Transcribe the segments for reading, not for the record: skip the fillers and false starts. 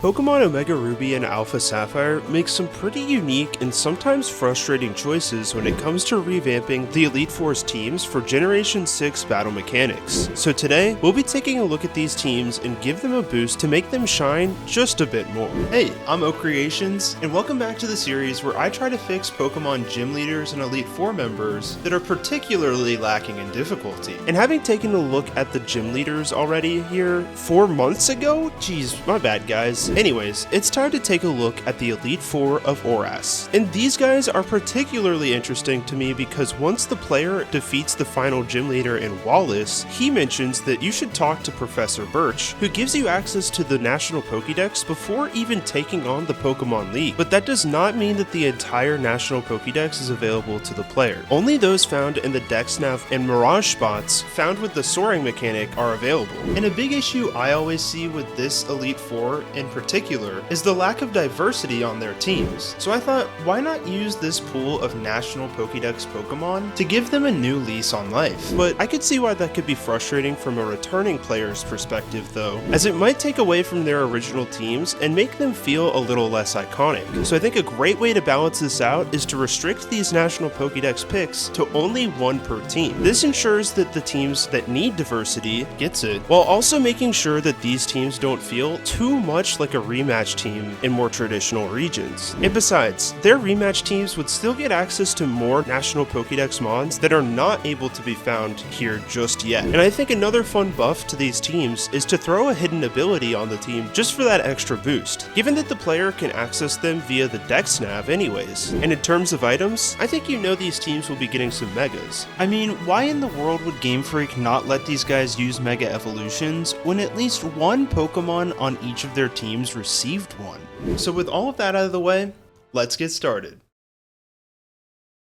Pokemon Omega Ruby and Alpha Sapphire make some pretty unique and sometimes frustrating choices when it comes to revamping the Elite Four's teams for Generation 6 battle mechanics. So today, we'll be taking a look at these teams and give them a boost to make them shine just a bit more. Hey, I'm OCreations, and welcome back to the series where I try to fix Pokemon Gym Leaders and Elite Four members that are particularly lacking in difficulty. And having taken a look at the Gym Leaders already here 4 months ago? Jeez, my bad guys. Anyways, it's time to take a look at the Elite Four of ORAS. And these guys are particularly interesting to me because once the player defeats the final gym leader in Wallace, he mentions that you should talk to Professor Birch, who gives you access to the National Pokédex before even taking on the Pokemon League. But that does not mean that the entire National Pokédex is available to the player. Only those found in the Dexnav and Mirage spots found with the soaring mechanic are available. And a big issue I always see with this Elite Four in particular is the lack of diversity on their teams. So I thought, why not use this pool of National Pokédex Pokemon to give them a new lease on life? But I could see why that could be frustrating from a returning player's perspective though, as it might take away from their original teams and make them feel a little less iconic. So I think a great way to balance this out is to restrict these National Pokédex picks to only one per team. This ensures that the teams that need diversity gets it, while also making sure that these teams don't feel too much like a rematch team in more traditional regions. And besides, their rematch teams would still get access to more National Pokédex mons that are not able to be found here just yet. And I think another fun buff to these teams is to throw a hidden ability on the team just for that extra boost, given that the player can access them via the Dexnav anyways. And in terms of items, I think you know these teams will be getting some megas. I mean, why in the world would Game Freak not let these guys use mega evolutions when at least one Pokemon on each of their teams received one? So with all of that out of the way, let's get started.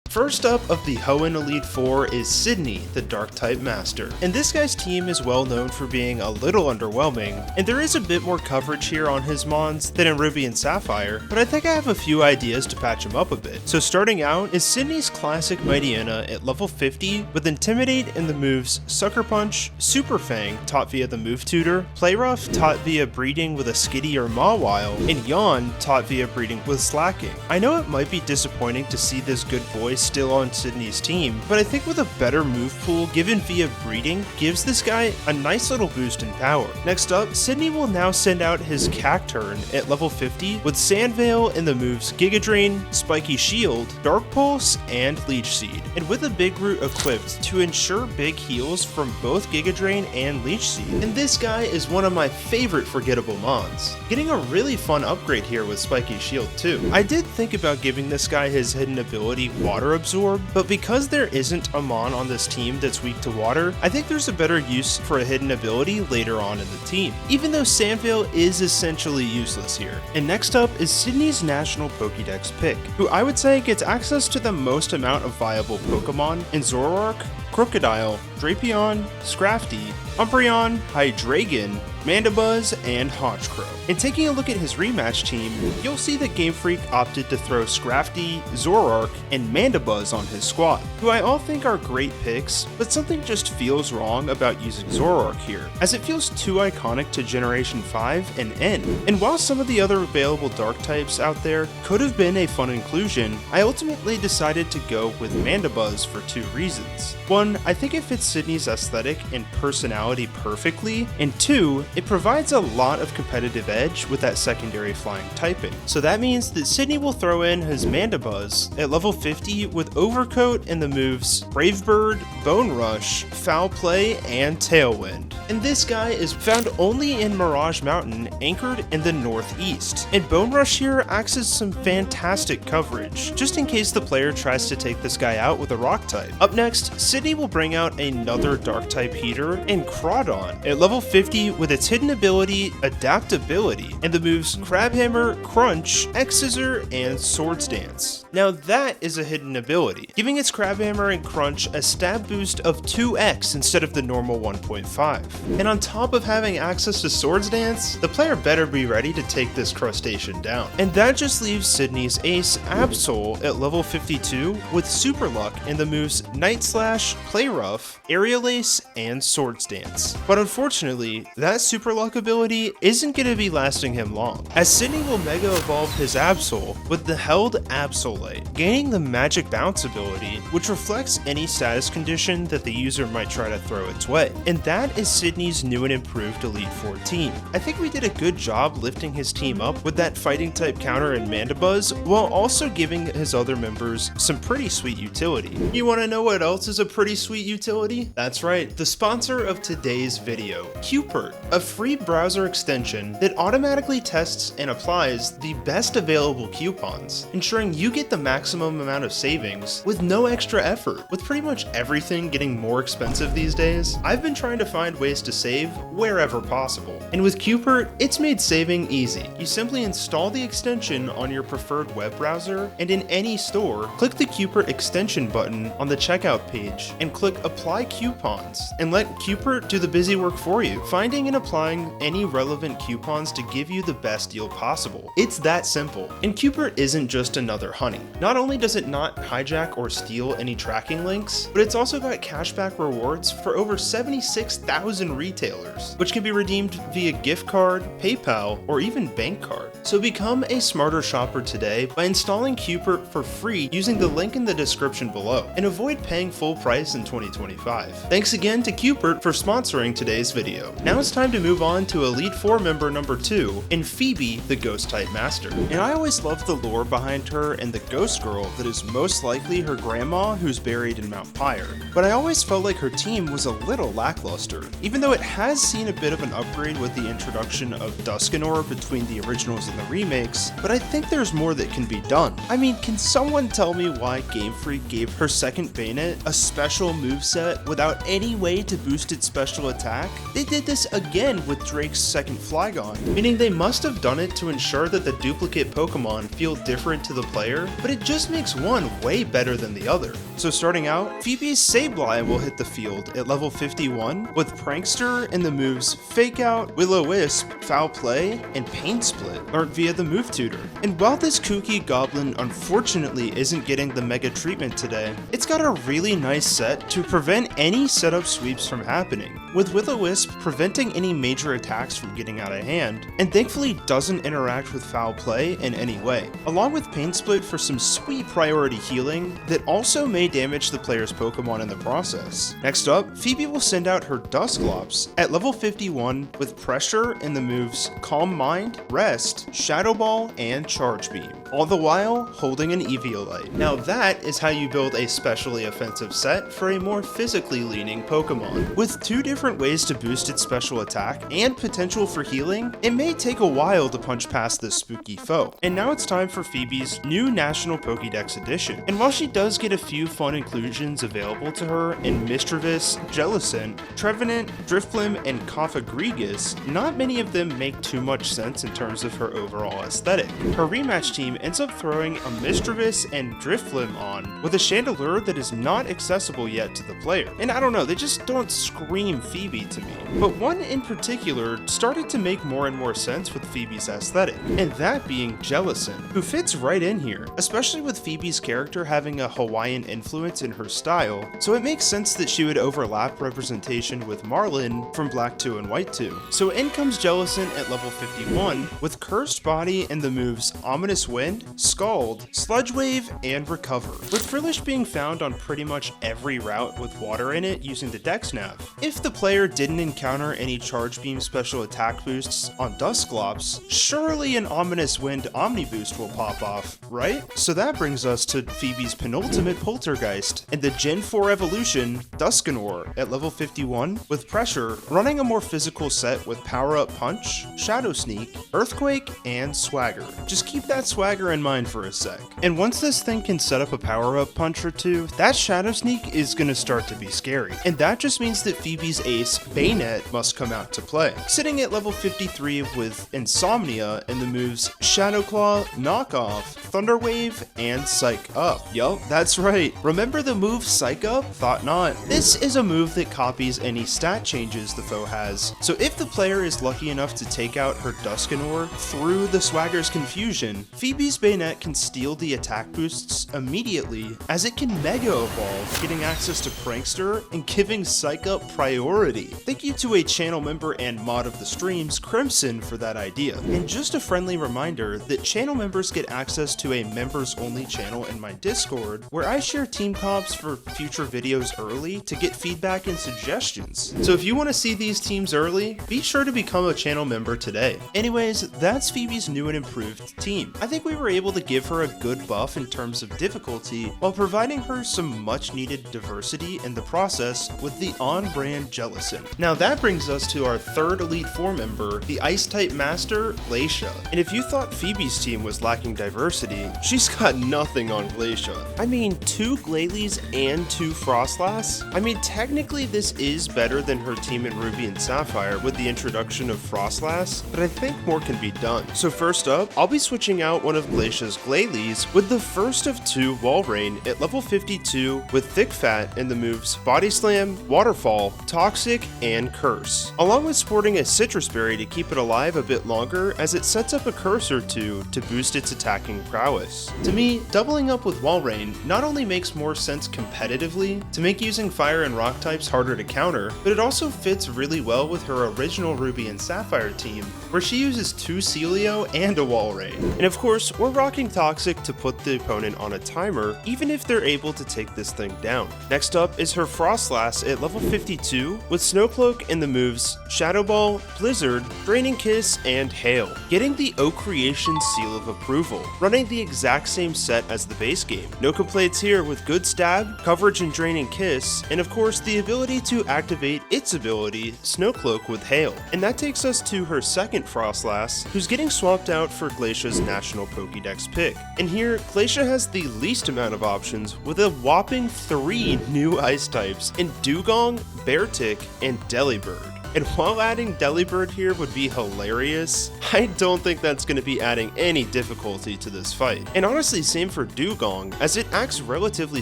First up of the Hoenn Elite Four is Sidney, the Dark-type Master. And this guy's team is well known for being a little underwhelming, and there is a bit more coverage here on his mons than in Ruby and Sapphire, but I think I have a few ideas to patch him up a bit. So starting out is Sidney's classic Mightyena at level 50 with Intimidate in the moves Sucker Punch, Super Fang taught via the Move Tutor, Play Rough taught via breeding with a Skitty or Mawile, and Yawn taught via breeding with Slacking. I know it might be disappointing to see this good boy still on Sidney's team, but I think with a better move pool given via breeding gives this guy a nice little boost in power. Next up, Sidney will now send out his Cacturn at level 50 with Sandveil in the moves Giga Drain, Spiky Shield, Dark Pulse, and Leech Seed, and with a Big Root equipped to ensure big heals from both Giga Drain and Leech Seed. And this guy is one of my favorite forgettable mons, getting a really fun upgrade here with Spiky Shield too. I did think about giving this guy his hidden ability Water Absorb, but because there isn't a mon on this team that's weak to water, I think there's a better use for a hidden ability later on in the team, even though Sandveil is essentially useless here. And next up is Sidney's National Pokédex pick, who I would say gets access to the most amount of viable Pokemon in Zoroark, Crocodile, Drapion, Scrafty, Umbreon, Hydreigon, Mandibuzz, and Honchkrow. And taking a look at his rematch team, you'll see that Game Freak opted to throw Scrafty, Zoroark, and Mandibuzz on his squad, who I all think are great picks, but something just feels wrong about using Zoroark here, as it feels too iconic to Generation 5 and N. And while some of the other available Dark types out there could have been a fun inclusion, I ultimately decided to go with Mandibuzz for 2 reasons. One, I think it fits Sidney's aesthetic and personality perfectly, and 2, it provides a lot of competitive edge with that secondary flying typing. So that means that Sidney will throw in his Mandibuzz at level 50 with Overcoat and the moves Brave Bird, Bone Rush, Foul Play, and Tailwind. And this guy is found only in Mirage Mountain, anchored in the northeast. And Bone Rush here acts as some fantastic coverage, just in case the player tries to take this guy out with a rock type. Up next, Sidney will bring out another dark type heater in Crawdon at level 50 with its hidden ability Adaptability and the moves Crabhammer, Crunch, X-Scissor, and Swords Dance. Now that is a hidden ability, giving its Crabhammer and Crunch a stab boost of 2x instead of the normal 1.5. And on top of having access to Swords Dance, the player better be ready to take this crustacean down. And that just leaves Sidney's ace Absol at level 52 with Super Luck and the moves Night Slash, Play Rough, Aerial Ace, and Swords Dance. chance. But unfortunately, that super luck ability isn't going to be lasting him long, as Sidney will Mega Evolve his Absol with the held Absolite, gaining the Magic Bounce ability, which reflects any status condition that the user might try to throw its way. And that is Sidney's new and improved Elite Four team. I think we did a good job lifting his team up with that fighting type counter and Mandibuzz, while also giving his other members some pretty sweet utility. You want to know what else is a pretty sweet utility? That's right, the sponsor of today's video, Cupert, a free browser extension that automatically tests and applies the best available coupons, ensuring you get the maximum amount of savings with no extra effort. With pretty much everything getting more expensive these days, I've been trying to find ways to save wherever possible. And with Cupert, it's made saving easy. You simply install the extension on your preferred web browser, and in any store, click the Cupert extension button on the checkout page and click Apply Coupons, and let Cupert do the busy work for you, finding and applying any relevant coupons to give you the best deal possible. It's that simple. And Cupert isn't just another honey. Not only does it not hijack or steal any tracking links, but it's also got cashback rewards for over 76,000 retailers, which can be redeemed via gift card, PayPal, or even bank card. So become a smarter shopper today by installing Cupert for free using the link in the description below, and avoid paying full price in 2025. Thanks again to Cupert for sponsoring today's video. Now it's time to move on to Elite Four member number 2, in Phoebe, the Ghost type master. And I always loved the lore behind her and the ghost girl that is most likely her grandma who's buried in Mount Pyre. But I always felt like her team was a little lackluster, even though it has seen a bit of an upgrade with the introduction of Duskanor between the originals and the remakes, but I think there's more that can be done. I mean, can someone tell me why Game Freak gave her second Bayonet a special moveset without any way to boost its special attack? They did this again with Drake's second Flygon, meaning they must have done it to ensure that the duplicate Pokemon feel different to the player, but it just makes one way better than the other. So starting out, Phoebe's Sableye will hit the field at level 51 with Prankster and the moves Fake Out, Will-O-Wisp, Foul Play, and Pain Split, learned via the move tutor. And while this kooky goblin unfortunately isn't getting the mega treatment today, it's got a really nice set to prevent any setup sweeps from happening, with Will-O-Wisp preventing any major attacks from getting out of hand, and thankfully doesn't interact with Foul Play in any way, along with Pain Split for some sweet priority healing that also may damage the player's Pokemon in the process. Next up, Phoebe will send out her Dusclops at level 51 with Pressure and the moves Calm Mind, Rest, Shadow Ball, and Charge Beam, all the while holding an Eviolite. Now that is how you build a specially offensive set for a more physically leaning Pokemon. With two different ways to boost its special attack and potential for healing, it may take a while to punch past this spooky foe. And now it's time for Phoebe's new National Pokédex edition. And while she does get a few fun inclusions available to her in Mischievous, Jellicent, Trevenant, Drifblim, and Cofagrigus, not many of them make too much sense in terms of her overall aesthetic. Her rematch team ends up throwing a Mischievous and Drifblim on with a Chandelure that is not accessible yet to the player. And I don't know, they just don't scream Phoebe to me. But one in particular started to make more and more sense with Phoebe's aesthetic, and that being Jellicent, who fits right in here, especially with Phoebe's character having a Hawaiian influence in her style, so it makes sense that she would overlap representation with Marlin from Black 2 and White 2. So in comes Jellicent at level 51 with Cursed Body and the moves Ominous Wind, Scald, Sludge Wave, and Recover, with Frillish being found on pretty much every route with water in it using the Dex Nav. If the player didn't encounter any Charge Beam special attack boosts on Dusclops, surely an Ominous Wind Omni Boost will pop off, right? So that brings us to Phoebe's penultimate Poltergeist and the Gen 4 evolution, Duskanor, at level 51, with Pressure, running a more physical set with Power Up Punch, Shadow Sneak, Earthquake, and Swagger. Just keep that swagger in mind for a sec. And once this thing can set up a Power Up Punch or two, that Shadow Sneak is gonna start to be scary. And that just means that Phoebe's ace, Bayonet, must come out to play, sitting at level 53 with Insomnia and the moves Shadow Claw, Knock Off, Thunder Wave, and Psych Up. Yup, that's right. Remember the move Psych Up? Thought not. This is a move that copies any stat changes the foe has, so if the player is lucky enough to take out her Duskanor through the Swagger's Confusion, Phoebe Phoebe's Bayonet can steal the attack boosts immediately as it can Mega Evolve, getting access to Prankster and giving Psych Up priority. Thank you to a channel member and mod of the streams, Crimson, for that idea. And just a friendly reminder that channel members get access to a members only channel in my Discord where I share team comps for future videos early to get feedback and suggestions. So if you want to see these teams early, be sure to become a channel member today. Anyways, that's Phoebe's new and improved team. I think we were able to give her a good buff in terms of difficulty while providing her some much needed diversity in the process with the on-brand Jellicent. Now that brings us to our third Elite Four member, the Ice-type Master, Glacia. And if you thought Phoebe's team was lacking diversity, she's got nothing on Glacia. I mean, 2 Glalis and 2 Frostlass? I mean, technically this is better than her team in Ruby and Sapphire with the introduction of Frostlass, but I think more can be done. So first up, I'll be switching out one of Glacia's Glalis with the first of 2 Walrein at level 52 with Thick Fat in the moves Body Slam, Waterfall, Toxic, and Curse, along with sporting a Citrus Berry to keep it alive a bit longer as it sets up a curse or 2 to boost its attacking prowess. To me, doubling up with Walrein not only makes more sense competitively to make using Fire and Rock types harder to counter, but it also fits really well with her original Ruby and Sapphire team, where she uses 2 Celio and a Walrein. And of course, we're rocking Toxic to put the opponent on a timer, even if they're able to take this thing down. Next up is her Frostlass at level 52 with Snowcloak in the moves Shadow Ball, Blizzard, Draining Kiss, and Hail, getting the O Creation seal of approval, running the exact same set as the base game. No complaints here with good stab, coverage and Draining Kiss, and of course the ability to activate its ability, Snowcloak with Hail. And that takes us to her second Frostlass, who's getting swapped out for Glacia's national Pokédex pick. And here, Glacia has the least amount of options with a whopping 3 new ice types in Dugong, Beartick, and Delibird. And while adding Delibird here would be hilarious, I don't think that's going to be adding any difficulty to this fight. And honestly, same for Dugong, as it acts relatively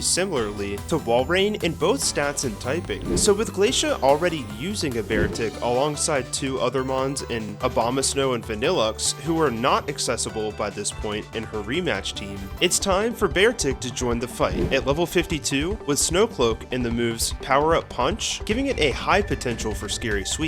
similarly to Walrein in both stats and typing. So with Glacia already using a Beartick alongside 2 other mons in Abomasnow and Vanillux, who are not accessible by this point in her rematch team, it's time for Beartick to join the fight at level 52 with Snowcloak in the moves Power Up Punch, giving it a high potential for scary sweeps,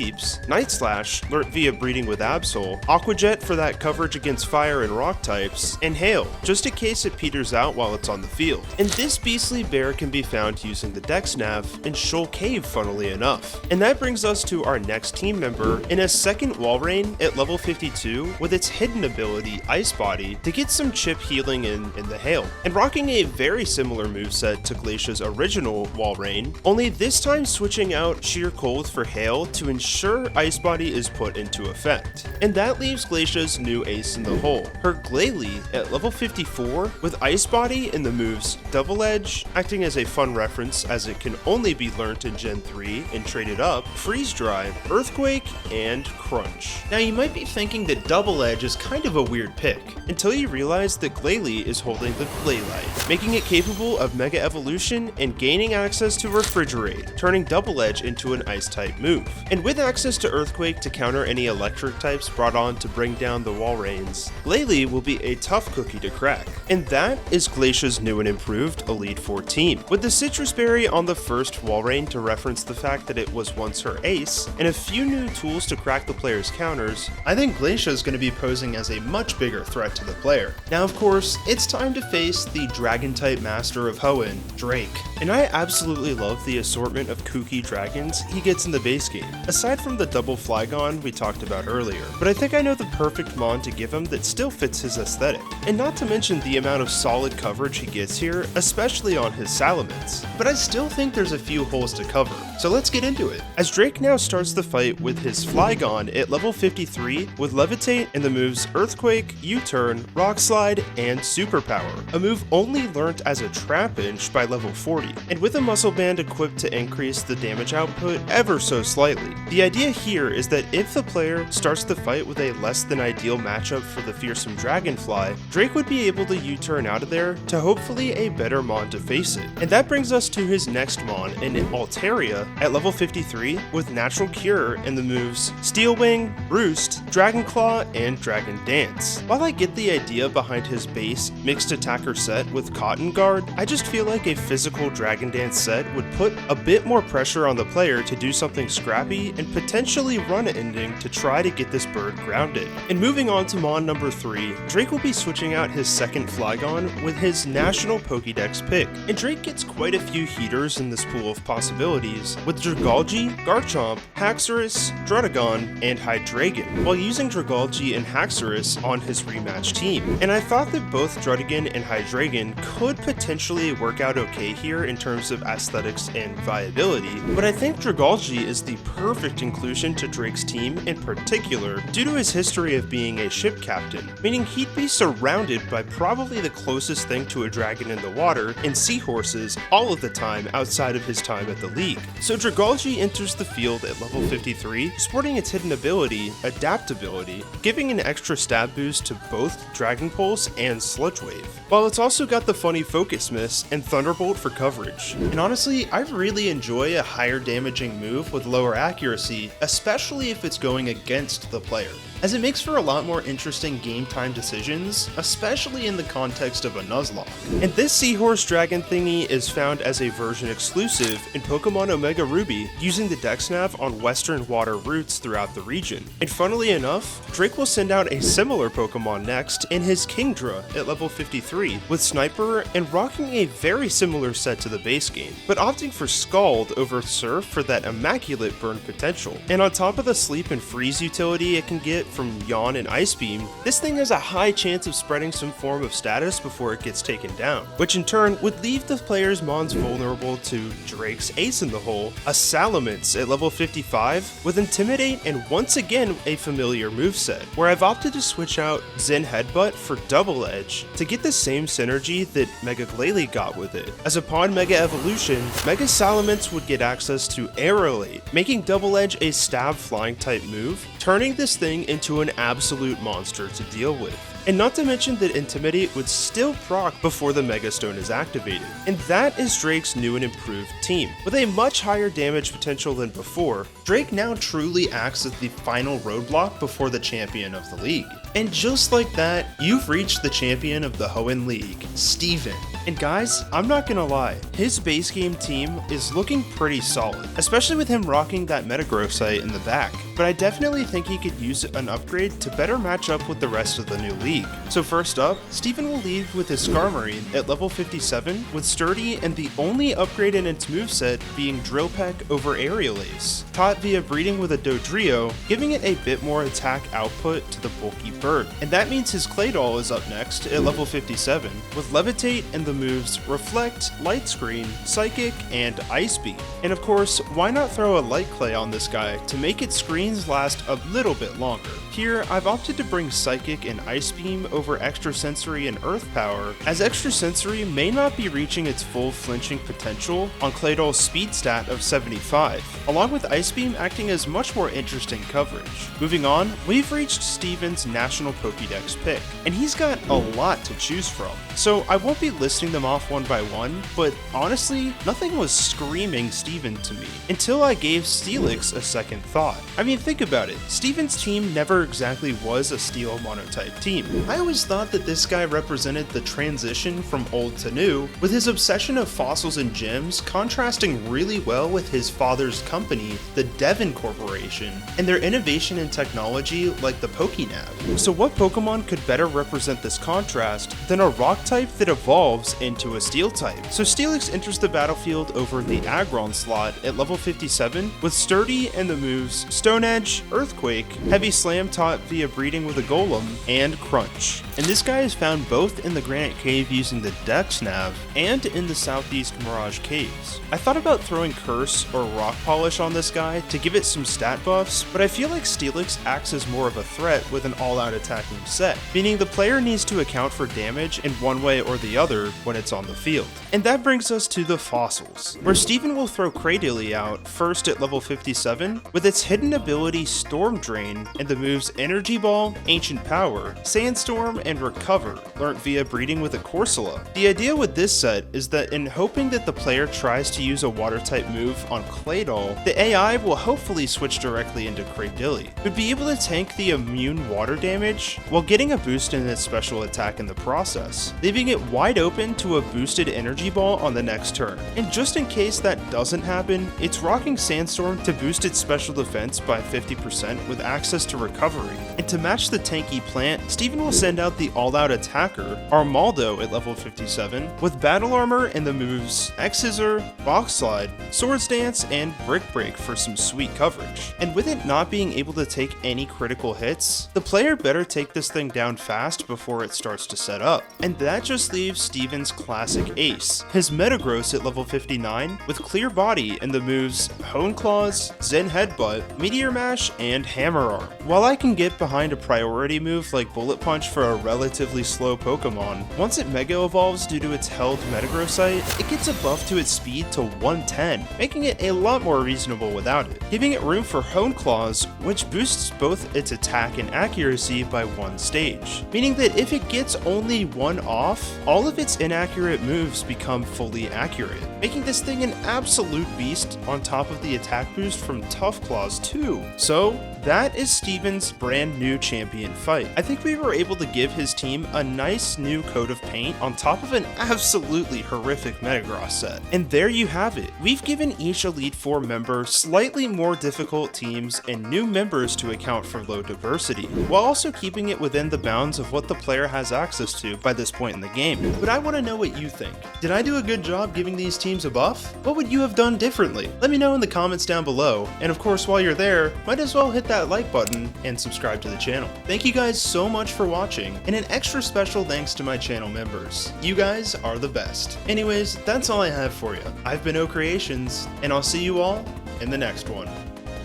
Night Slash, learnt via breeding with Absol, Aqua Jet for that coverage against fire and rock types, and Hail, just in case it peters out while it's on the field. And this beastly bear can be found using the Dex Nav in Shoal Cave, funnily enough. And that brings us to our next team member in a second Walrein at level 52 with its hidden ability Ice Body to get some chip healing in the Hail, and rocking a very similar moveset to Glacia's original Walrein, only this time switching out Sheer Cold for Hail to ensure Ice Body is put into effect. And that leaves Glacia's new ace in the hole, her Glalie at level 54 with Ice Body in the moves Double Edge, acting as a fun reference as it can only be learnt in Gen 3 and traded up, Freeze Dry, Earthquake, and Crunch. Now you might be thinking that Double Edge is kind of a weird pick, until you realize that Glalie is holding the Glaylite, making it capable of Mega Evolution and gaining access to Refrigerate, turning Double Edge into an Ice-type move. And with access to Earthquake to counter any electric types brought on to bring down the Walreins, Glalie will be a tough cookie to crack. And that is Glacia's new and improved Elite Four team, with the Citrus Berry on the first Walrein to reference the fact that it was once her ace, and a few new tools to crack the player's counters. I think Glacia is going to be posing as a much bigger threat to the player. Now of course, it's time to face the Dragon-type master of Hoenn, Drake. And I absolutely love the assortment of kooky dragons he gets in the base game, aside from the double Flygon we talked about earlier. But I think I know the perfect mon to give him that still fits his aesthetic, and not to mention the amount of solid coverage he gets here, especially on his Salamence. But I still think there's a few holes to cover, so let's get into it. As Drake now starts the fight with his Flygon at level 53 with Levitate and the moves Earthquake, U-Turn, Rock Slide, and Superpower, a move only learnt as a Trapinch by level 40, and with a Muscle Band equipped to increase the damage output ever so slightly. The idea here is that if the player starts the fight with a less than ideal matchup for the fearsome dragonfly, Drake would be able to U-turn out of there to hopefully a better mon to face it. And that brings us to his next mon in Altaria at level 53 with Natural Cure and the moves Steel Wing, Roost, Dragon Claw, and Dragon Dance. While I get the idea behind his base mixed attacker set with Cotton Guard, I just feel like a physical Dragon Dance set would put a bit more pressure on the player to do something scrappy and potentially run an ending to try to get this bird grounded. And moving on to mon number 3, Drake will be switching out his second Flygon with his National Pokédex pick. And Drake gets quite a few heaters in this pool of possibilities, with Dragalge, Garchomp, Haxorus, Druddigon, and Hydreigon, while using Dragalge and Haxorus on his rematch team. And I thought that both Druddigon and Hydreigon could potentially work out okay here in terms of aesthetics and viability, but I think Dragalge is the perfect inclusion to Drake's team in particular due to his history of being a ship captain, meaning he'd be surrounded by probably the closest thing to a dragon in the water and seahorses all of the time outside of his time at the league. So Dragalge enters the field at level 53, sporting its hidden ability, Adaptability, giving an extra stab boost to both Dragon Pulse and Sludge Wave, while it's also got the funny Focus Miss and Thunderbolt for coverage. And honestly, I really enjoy a higher damaging move with lower accuracy, especially if it's going against the player, as it makes for a lot more interesting game time decisions, especially in the context of a Nuzlocke. And this Seahorse Dragon thingy is found as a version exclusive in Pokemon Omega Ruby, using the Dex Nav on western water routes throughout the region. And funnily enough, Drake will send out a similar Pokemon next in his Kingdra at level 53, with Sniper and rocking a very similar set to the base game, but opting for Scald over Surf for that immaculate burn potential. And on top of the Sleep and Freeze utility it can get from Yawn and Ice Beam, this thing has a high chance of spreading some form of status before it gets taken down, which in turn would leave the player's mons vulnerable to Drake's ace in the hole, a Salamence at level 55 with Intimidate and once again a familiar moveset, where I've opted to switch out Zen Headbutt for Double Edge to get the same synergy that Mega Glalie got with it, as upon Mega Evolution, Mega Salamence would get access to Aerolate, making Double Edge a stab flying type move, turning this thing into an absolute monster to deal with. And not to mention that Intimidate would still proc before the Mega Stone is activated. And that is Drake's new and improved team. With a much higher damage potential than before, Drake now truly acts as the final roadblock before the champion of the league. And just like that, you've reached the champion of the Hoenn League, Steven. And guys, I'm not gonna lie, his base game team is looking pretty solid, especially with him rocking that Metagross site in the back, but I definitely think he could use an upgrade to better match up with the rest of the new league. So first up, Steven will lead with his Skarmory at level 57 with Sturdy and the only upgrade in its moveset being Drill Peck over Aerial Ace, taught via breeding with a Dodrio, giving it a bit more attack output to the bulky bird. And that means his Claydol is up next at level 57 with Levitate and the moves Reflect, Light Screen, Psychic, and Ice Beam. And of course, why not throw a Light Clay on this guy to make its screens last a little bit longer? Here, I've opted to bring Psychic and Ice Beam over Extrasensory and Earth Power, as Extrasensory may not be reaching its full flinching potential on Claydol's speed stat of 75, along with Ice Beam acting as much more interesting coverage. Moving on, we've reached Steven's National Pokédex pick, and he's got a lot to choose from. So I won't be listing them off one by one, but honestly, nothing was screaming Steven to me until I gave Steelix a second thought. I mean, think about it, Steven's team never exactly was a Steel monotype team. I always thought that this guy represented the transition from old to new, with his obsession of fossils and gems contrasting really well with his father's company, the Devon Corporation, and their innovation in technology like the Pokénav. So what Pokemon could better represent this contrast than a rock type that evolves into a steel type? So Steelix enters the battlefield over the Aggron slot at level 57 with Sturdy and the moves Stone Edge, Earthquake, Heavy Slam taught via breeding with a Golem, and Crunch. And this guy is found both in the Granite Cave using the Dex Nav and in the Southeast Mirage Caves. I thought about throwing Curse or Rock Polish on this guy to give it some stat buffs, but I feel like Steelix acts as more of a threat with an all-out attacking set, meaning the player needs to account for damage in one way or the other when it's on the field. And that brings us to the fossils, where Steven will throw Cradily out first at level 57 with its hidden ability Storm Drain and the moves Energy Ball, Ancient Power, Sandstorm, and Recover, learnt via breeding with a Corsola. The idea with this set is that in hoping that the player tries to use a water type move on Claydol, the AI will hopefully switch directly into Cradily, would be able to tank the immune water damage while getting a boost in its special attack in the process, leaving it wide open to a boosted Energy Ball on the next turn. And just in case that doesn't happen, it's rocking Sandstorm to boost its special defense by 50% with access to recovery. And to match the tanky plant, Steven will send out the all-out attacker, Armaldo at level 57, with battle armor and the moves X-Scissor, Box Slide, Swords Dance, and Brick Break for some sweet coverage. And with it not being able to take any critical hits, the player better take this thing down fast before it starts to set up. And that just leaves Steven's classic ace, his Metagross at level 59, with Clear Body and the moves Hone Claws, Zen Headbutt, Meteor Mash, and Hammer Arm. While I can get behind a priority move like Bullet Punch for a relatively slow Pokemon, once it Mega Evolves due to its held Metagrossite, it gets a buff to its speed to 110, making it a lot more reasonable without it, giving it room for Hone Claws, which boosts both its attack and accuracy by 1 stage, meaning that if it gets only 1 off, all of its inaccurate moves become fully accurate, making this thing an absolute beast on top of the attack boost from Tough Claws too. So that is Steven's brand new champion fight. I think we were able to give his team a nice new coat of paint on top of an absolutely horrific Metagross set. And there you have it. We've given each Elite Four member slightly more difficult teams and new members to account for low diversity, while also keeping it within the bounds of what the player has access to by this point in the game. But I want to know what you think. Did I do a good job giving these teams a buff? What would you have done differently? Let me know in the comments down below, and of course while you're there, might as well hit that like button and subscribe to the channel. Thank you guys so much for watching, and an extra special thanks to my channel members. You guys are the best. Anyways, that's all I have for you. I've been OCreations, and I'll see you all in the next one.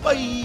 Bye!